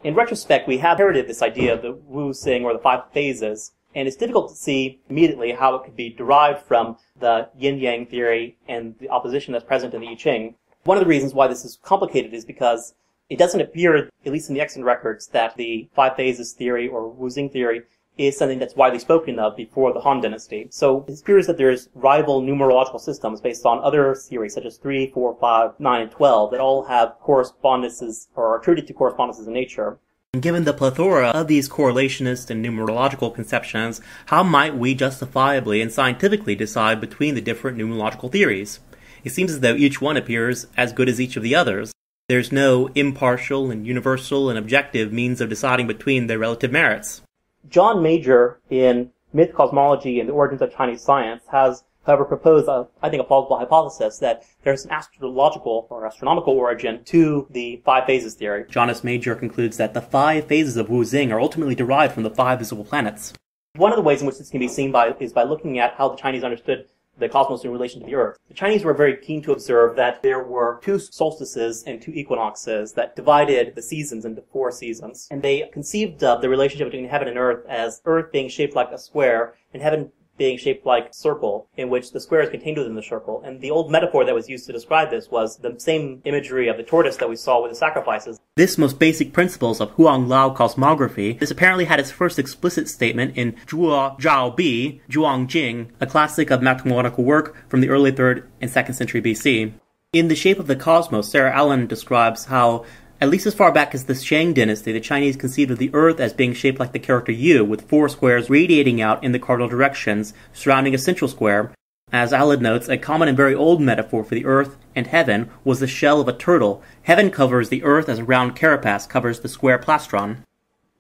In retrospect, we have inherited this idea of the wuxing, or the 5 phases, and it's difficult to see immediately how it could be derived from the yin-yang theory and the opposition that's present in the I Ching. One of the reasons why this is complicated is because it doesn't appear, at least in the extant records, that the 5 phases theory or wuxing theory is something that's widely spoken of before the Han Dynasty. So it appears that there's rival numerological systems based on other theories such as 3, 4, 5, 9, and 12 that all have correspondences or are attributed to correspondences in nature. And given the plethora of these correlationist and numerological conceptions, how might we justifiably and scientifically decide between the different numerological theories? It seems as though each one appears as good as each of the others. There's no impartial and universal and objective means of deciding between their relative merits. John Major, in Myth, Cosmology, and the Origins of Chinese Science, has, however, proposed, I think, a plausible hypothesis that there's an astrological or astronomical origin to the 5 phases theory. John S. Major concludes that the 5 phases of wuxing are ultimately derived from the 5 visible planets. One of the ways in which this can be seen is by looking at how the Chinese understood the cosmos in relation to the Earth. The Chinese were very keen to observe that there were 2 solstices and 2 equinoxes that divided the seasons into 4 seasons. And they conceived of the relationship between heaven and Earth as Earth being shaped like a square and heaven being shaped like a circle, in which the square is contained within the circle. And the old metaphor that was used to describe this was the same imagery of the tortoise that we saw with the sacrifices. This most basic principles of Huanglao cosmography, this apparently had its first explicit statement in Zhuo Zhao Bi, Zhuangjing, a classic of mathematical work from the early 3rd and 2nd century BC. In The Shape of the Cosmos, Sarah Allen describes how, at least as far back as the Shang dynasty, the Chinese conceived of the Earth as being shaped like the character U, with 4 squares radiating out in the cardinal directions, surrounding a central square. As Allen notes, a common and very old metaphor for the Earth and heaven was the shell of a turtle. Heaven covers the Earth as a round carapace covers the square plastron.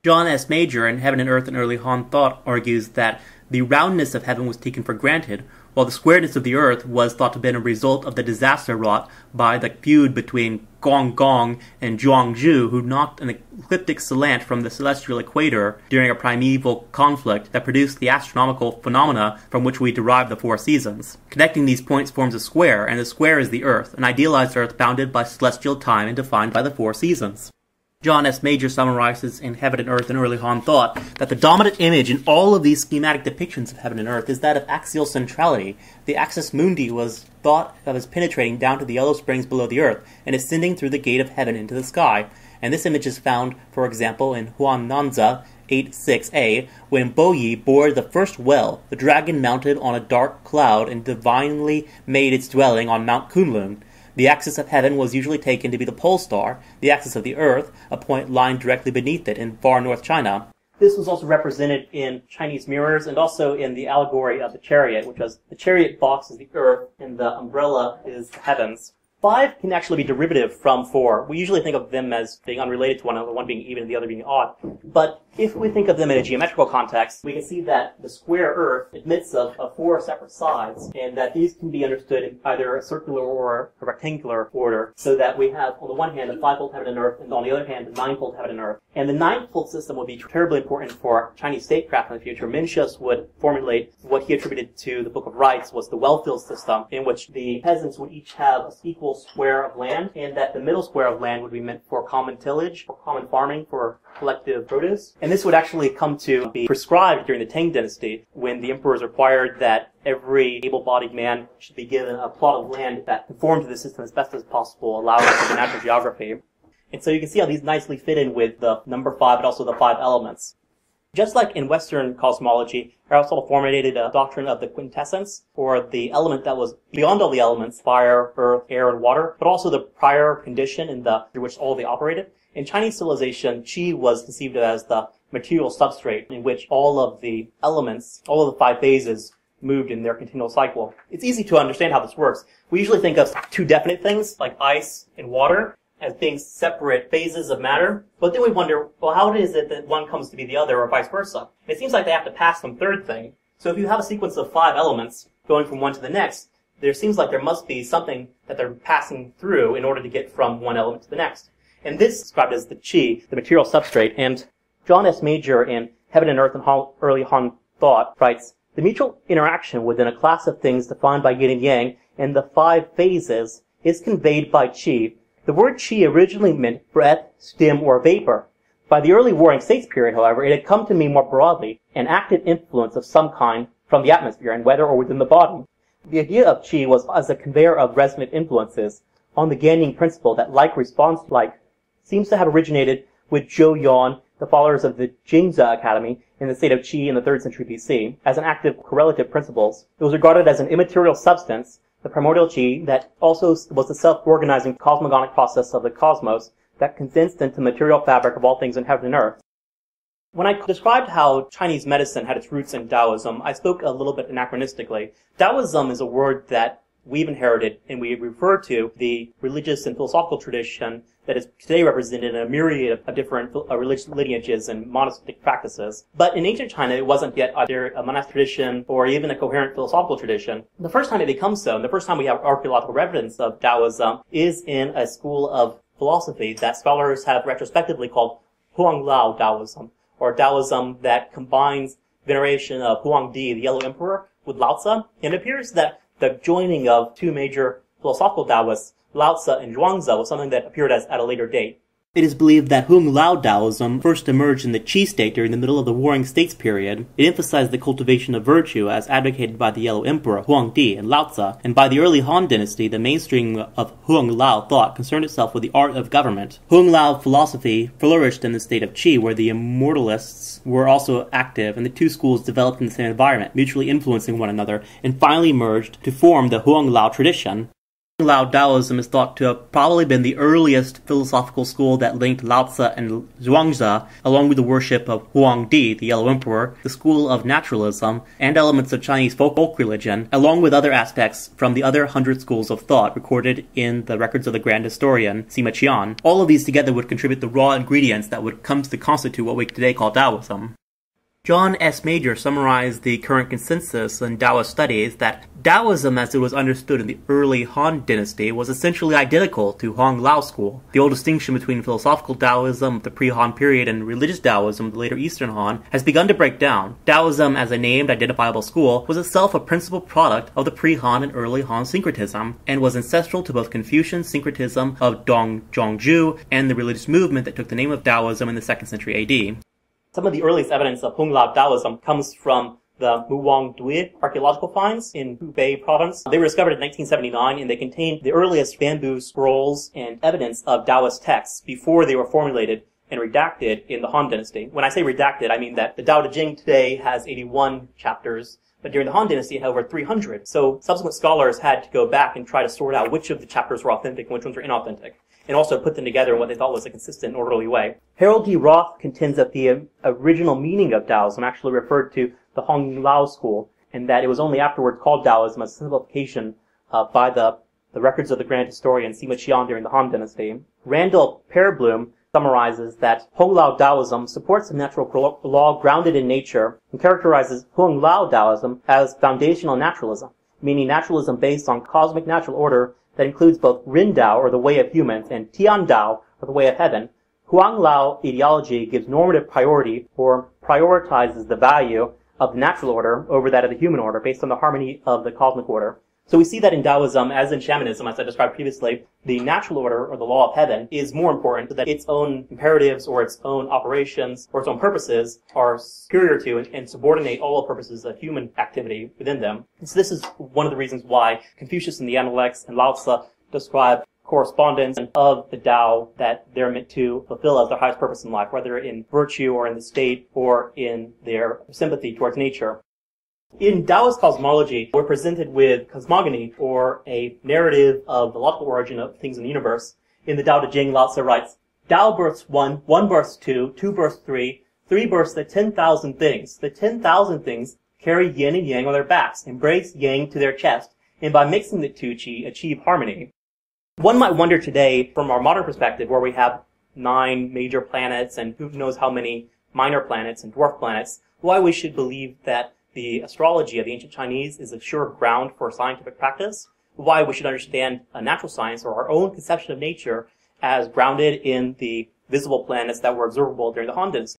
John S. Major in Heaven and Earth in Early Han Thought argues that the roundness of heaven was taken for granted, while the squareness of the Earth was thought to have been a result of the disaster wrought by the feud between Gong Gong and Zhuang Zhu, who knocked an ecliptic slant from the celestial equator during a primeval conflict that produced the astronomical phenomena from which we derive the 4 seasons. Connecting these points forms a square, and the square is the Earth, an idealized Earth bounded by celestial time and defined by the 4 seasons. John S. Major summarizes in Heaven and Earth in Early Han Thought that the dominant image in all of these schematic depictions of heaven and earth is that of axial centrality. The axis mundi was thought of as penetrating down to the yellow springs below the earth and ascending through the gate of heaven into the sky. And this image is found, for example, in Huannanzi 8.6a, when Bo Yi bored the first well, the dragon mounted on a dark cloud and divinely made its dwelling on Mount Kunlun. The axis of heaven was usually taken to be the pole star, the axis of the earth, a point lying directly beneath it in far north China. This was also represented in Chinese mirrors and also in the allegory of the chariot, which was the chariot box is the earth and the umbrella is the heavens. 5 can actually be derivative from 4. We usually think of them as being unrelated to one another, one being even and the other being odd. But if we think of them in a geometrical context, we can see that the square Earth admits of 4 separate sides, and that these can be understood in either a circular or a rectangular order, so that we have, on the one hand, a 5-fold heaven and earth, and on the other hand, a 9-fold heaven and earth. And the 9-fold system would be terribly important for Chinese statecraft in the future. Mencius would formulate what he attributed to the Book of Rites was the well-filled system, in which the peasants would each have an equal square of land, and that the middle square of land would be meant for common tillage, for common farming, for collective produce. And this would actually come to be prescribed during the Tang Dynasty, when the emperors required that every able-bodied man should be given a plot of land that conformed to the system as best as possible, allowing for the natural geography. And so you can see how these nicely fit in with the number 5, but also the 5 elements. Just like in Western cosmology, Aristotle formulated a doctrine of the quintessence, or the element that was beyond all the elements, fire, earth, air, and water, but also the prior condition through which all they operated. In Chinese civilization, qi was conceived of as the material substrate in which all of the elements, all of the 5 phases, moved in their continual cycle. It's easy to understand how this works. We usually think of 2 definite things, like ice and water, as being separate phases of matter, but then we wonder, well, how is it that one comes to be the other, or vice versa? It seems like they have to pass some third thing. So if you have a sequence of 5 elements going from one to the next, there seems like there must be something that they're passing through in order to get from one element to the next. And this is described as the qi, the material substrate. And John S. Major in Heaven and Earth in Early Han Thought writes, the mutual interaction within a class of things defined by yin and yang and the 5 phases is conveyed by qi. The word qi originally meant breath, stem, or vapor. By the early Warring States period, however, it had come to mean more broadly an active influence of some kind from the atmosphere, in whether or within the body. The idea of qi was as a conveyor of resonant influences on the ganying principle that like responds to like seems to have originated with Zhou Yuan, the followers of the Jingzi Academy in the state of Qi in the 3rd century BC, as an active correlative principles. It was regarded as an immaterial substance, the primordial Qi, that also was the self-organizing cosmogonic process of the cosmos that condensed into the material fabric of all things in heaven and earth. When I described how Chinese medicine had its roots in Daoism, I spoke a little bit anachronistically. Daoism is a word that we've inherited, and we refer to the religious and philosophical tradition that is today represented in a myriad of different religious lineages and monastic practices. But in ancient China, it wasn't yet either a monastic tradition or even a coherent philosophical tradition. The first time it becomes so, and the first time we have archaeological evidence of Daoism, is in a school of philosophy that scholars have retrospectively called Huanglao Daoism, or Daoism that combines veneration of Huangdi, the Yellow Emperor, with Lao Tzu. And it appears that the joining of two major philosophical Taoists, Lao Tzu and Zhuangzi, was something that appeared at a later date. It is believed that Huanglao Daoism first emerged in the Qi state during the middle of the Warring States period. It emphasized the cultivation of virtue as advocated by the Yellow Emperor, Huangdi, and Lao Tzu, and by the early Han Dynasty, the mainstream of Huanglao thought concerned itself with the art of government. Huanglao philosophy flourished in the state of Qi, where the immortalists were also active, and the two schools developed in the same environment, mutually influencing one another, and finally merged to form the Huanglao tradition. Huanglao Daoism is thought to have probably been the earliest philosophical school that linked Lao Tzu and Zhuangzi, along with the worship of Huangdi, the Yellow Emperor, the school of naturalism, and elements of Chinese folk religion, along with other aspects from the other 100 schools of thought recorded in the records of the grand historian, Sima Qian. All of these together would contribute the raw ingredients that would come to constitute what we today call Daoism. John S. Major summarized the current consensus in Taoist studies that Taoism as it was understood in the early Han Dynasty was essentially identical to Huanglao school. The old distinction between philosophical Taoism of the pre-Han period and religious Taoism of the later Eastern Han has begun to break down. Taoism as a named, identifiable school was itself a principal product of the pre-Han and early Han syncretism, and was ancestral to both Confucian syncretism of Dongzhongzhu and the religious movement that took the name of Taoism in the 2nd century AD. Some of the earliest evidence of Huanglao Daoism comes from the Wuangdi archaeological finds in Hubei province. They were discovered in 1979, and they contained the earliest bamboo scrolls and evidence of Taoist texts before they were formulated and redacted in the Han Dynasty. When I say redacted, I mean that the Tao Te Ching today has 81 chapters, but during the Han Dynasty it had over 300. So subsequent scholars had to go back and try to sort out which of the chapters were authentic and which ones were inauthentic, and also put them together in what they thought was a consistent and orderly way. Harold D. Roth contends that the original meaning of Taoism actually referred to the Huanglao school, and that it was only afterwards called Taoism as a simplification by the records of the grand historian Sima Qian during the Han Dynasty. Randall Peerbloom summarizes that Huanglao Taoism supports the natural law grounded in nature and characterizes Huanglao Taoism as foundational naturalism, meaning naturalism based on cosmic natural order that includes both Rin Dao, or the way of humans, and Tian Dao, or the way of heaven. Huanglao ideology gives normative priority, or prioritizes the value of the natural order over that of the human order based on the harmony of the cosmic order. So we see that in Taoism, as in shamanism, as I described previously, the natural order, or the law of heaven, is more important, so that its own imperatives or its own operations or its own purposes are superior to and subordinate all purposes of human activity within them. And so this is one of the reasons why Confucius and the Analects and Lao Tzu describe correspondence of the Tao that they're meant to fulfill as their highest purpose in life, whether in virtue or in the state or in their sympathy towards nature. In Taoist cosmology, we're presented with cosmogony, or a narrative of the logical origin of things in the universe. In the Tao Te Ching, Lao Tzu writes, Tao births one, one births two, two births three births the 10,000 things. The 10,000 things carry yin and yang on their backs, embrace yang to their chest, and by mixing the two qi, achieve harmony. One might wonder today, from our modern perspective, where we have 9 major planets and who knows how many minor planets and dwarf planets, why we should believe that the astrology of the ancient Chinese is a sure ground for scientific practice, why we should understand natural science or our own conception of nature as grounded in the visible planets that were observable during the Han Dynasty.